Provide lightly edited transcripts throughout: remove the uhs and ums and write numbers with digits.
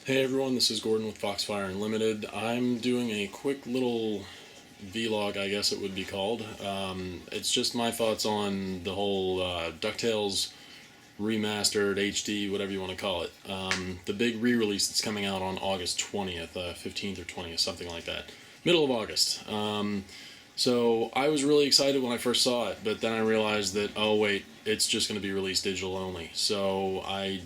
Hey everyone, this is Gordon with Foxfire Unlimited. I'm doing a quick little vlog, I guess it would be called. It's just my thoughts on the whole Ducktales remastered HD, whatever you want to call it. The big re-release that's coming out on August 20th, 15th or 20th, something like that. Middle of August. So I was really excited when I first saw it, but then I realized that, oh wait, it's just going to be released digital only. So I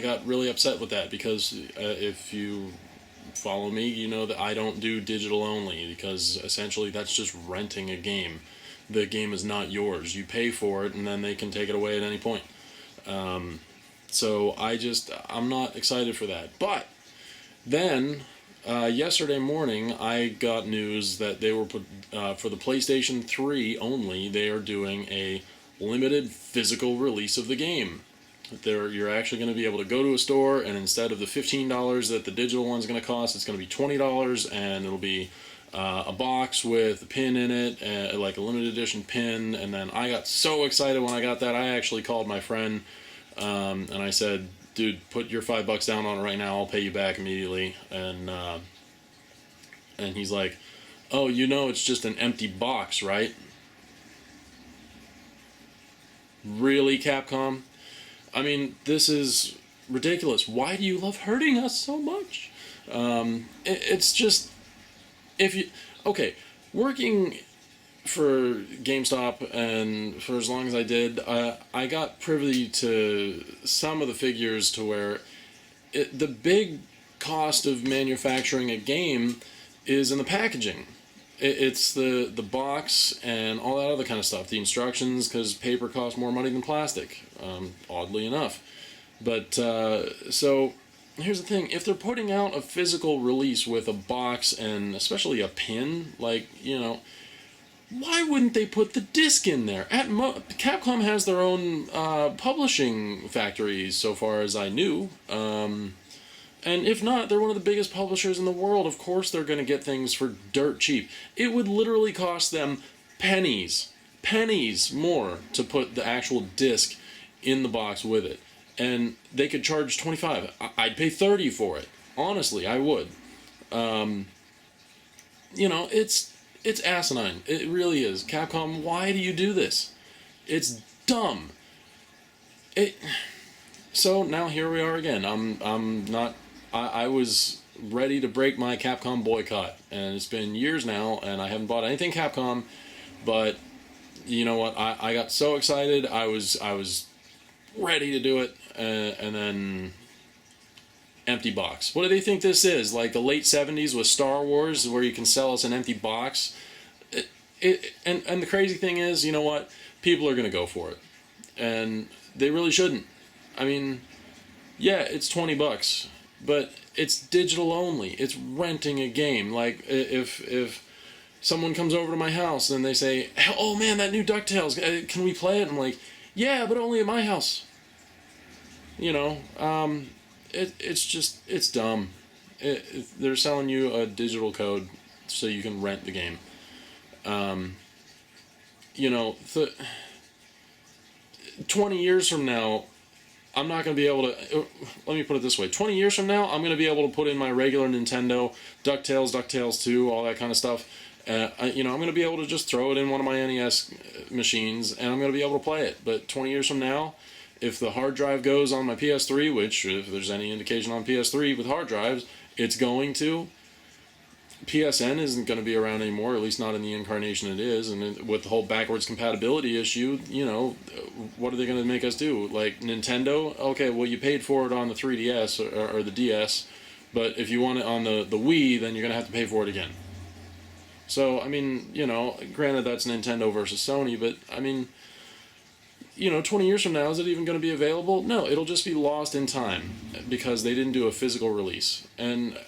got really upset with that because if you follow me, you know that I don't do digital only because essentially that's just renting a game. The game is not yours. You pay for it and then they can take it away at any point. So I'm not excited for that. But then yesterday morning I got news that they were for the PlayStation 3 only, they are doing a limited physical release of the game. You're actually going to be able to go to a store, and instead of the $15 that the digital one's going to cost, it's going to be $20, and it'll be a box with a pin in it, like a limited edition pin. And then I got so excited when I got that, I actually called my friend, and I said, "Dude, put your $5 down on it right now. I'll pay you back immediately." And he's like, "Oh, it's just an empty box, right?" Really, Capcom? I mean, this is ridiculous. Why do you love hurting us so much? It's just, okay, working for GameStop and for as long as I did, I got privy to some of the figures to where the big cost of manufacturing a game is in the packaging. It's the box and all that other kind of stuff. The instructions, because paper costs more money than plastic, oddly enough. But, so, here's the thing. If they're putting out a physical release with a box and especially a pin, why wouldn't they put the disc in there? Capcom has their own publishing factories, so far as I knew. And if not, they're one of the biggest publishers in the world. Of course they're going to get things for dirt cheap. It would literally cost them pennies more to put the actual disc in the box with it. And they could charge $25. I'd pay $30 for it. Honestly, I would. It's asinine. It really is. Capcom, why do you do this? It's dumb. So now here we are again. I was ready to break my Capcom boycott, and it's been years now, and I haven't bought anything Capcom. But you know what? I got so excited. I was ready to do it, and then empty box. What do they think this is? Like the late '70s with Star Wars, where you can sell us an empty box. And the crazy thing is, you know what? People are gonna go for it, and they really shouldn't. I mean, yeah, it's $20, but it's digital only. It's renting a game. Like if someone comes over to my house and they say, "Oh man, that new DuckTales, can we play it?" I'm like, "Yeah, but only at my house." It's dumb. They're selling you a digital code so you can rent the game. 20 years from now, I'm not going to be able to... Let me put it this way. 20 years from now, I'm going to be able to put in my regular Nintendo, DuckTales 2, all that kind of stuff. I'm going to be able to just throw it in one of my NES machines, and I'm going to be able to play it. But 20 years from now, if the hard drive goes on my PS3, which, if there's any indication on PS3 with hard drives, it's going to... PSN isn't going to be around anymore, at least not in the incarnation it is, and with the whole backwards compatibility issue, what are they going to make us do? Like, Nintendo? Okay, well, you paid for it on the 3DS or the DS, but if you want it on the Wii, then you're going to have to pay for it again. So, I mean, granted that's Nintendo versus Sony, but, I mean, 20 years from now, is it even going to be available? No, it'll just be lost in time, because they didn't do a physical release. And...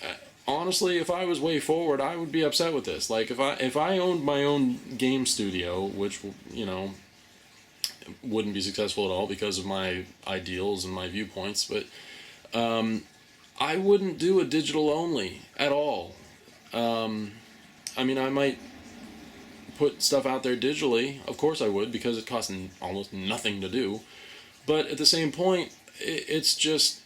honestly, if I was way forward, I would be upset with this. Like, if I owned my own game studio, which, wouldn't be successful at all because of my ideals and my viewpoints, but I wouldn't do a digital only at all. I mean, I might put stuff out there digitally. Of course I would, because it costs almost nothing to do. But at the same point, it's just...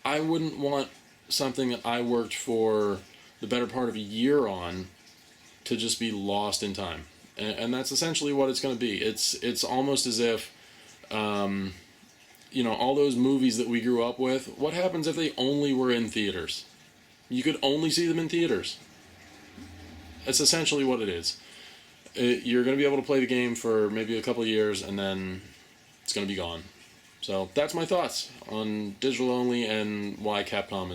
I wouldn't want something that I worked for the better part of a year on to just be lost in time. And that's essentially what it's going to be. It's almost as if, all those movies that we grew up with, what happens if they only were in theaters? You could only see them in theaters. That's essentially what it is. You're going to be able to play the game for maybe a couple of years, and then it's going to be gone. So that's my thoughts on digital only and why Capcom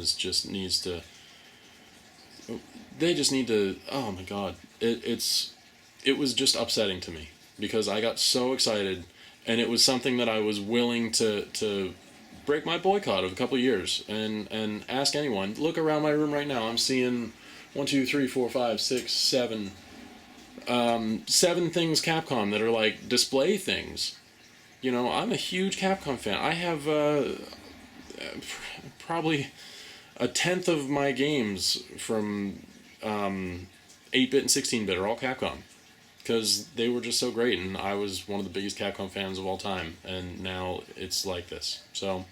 they just need to. Oh my god, it was just upsetting to me because I got so excited, and it was something that I was willing to break my boycott of a couple of years and ask anyone. Look around my room right now. I'm seeing 1, 2, 3, 4, 5, 6, 7. 7 things Capcom that are like display things. I'm a huge Capcom fan. I have probably a tenth of my games from 8-bit and 16-bit are all Capcom. Because they were just so great, and I was one of the biggest Capcom fans of all time, and now it's like this. So,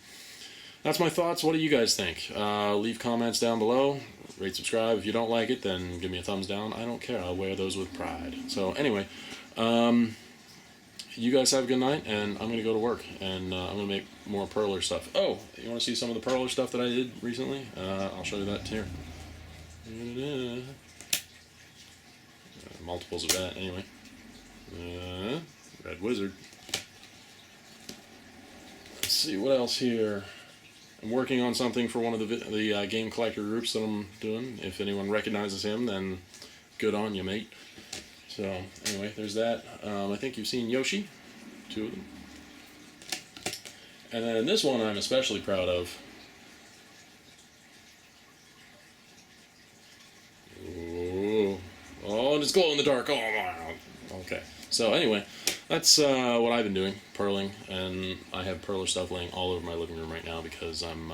that's my thoughts. What do you guys think? Leave comments down below. Rate, subscribe. If you don't like it, then give me a thumbs down. I don't care. I'll wear those with pride. So, anyway, you guys have a good night, and I'm going to go to work, and I'm going to make more Perler stuff. Oh, you want to see some of the Perler stuff that I did recently? I'll show you that here. Multiples of that, anyway. Red Wizard. Let's see, what else here? I'm working on something for one of the game collector groups that I'm doing. If anyone recognizes him, then good on you, mate. So, anyway, there's that. I think you've seen Yoshi. 2 of them. And then this one I'm especially proud of. Ooh. Oh, and it's glow in the dark. Oh, wow. Okay. So, anyway, that's what I've been doing, purling. And I have Perler stuff laying all over my living room right now because I'm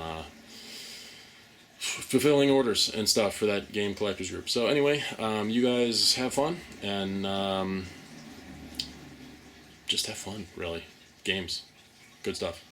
fulfilling orders and stuff for that game collectors group. So anyway, you guys have fun, and just have fun, really. Games. Good stuff.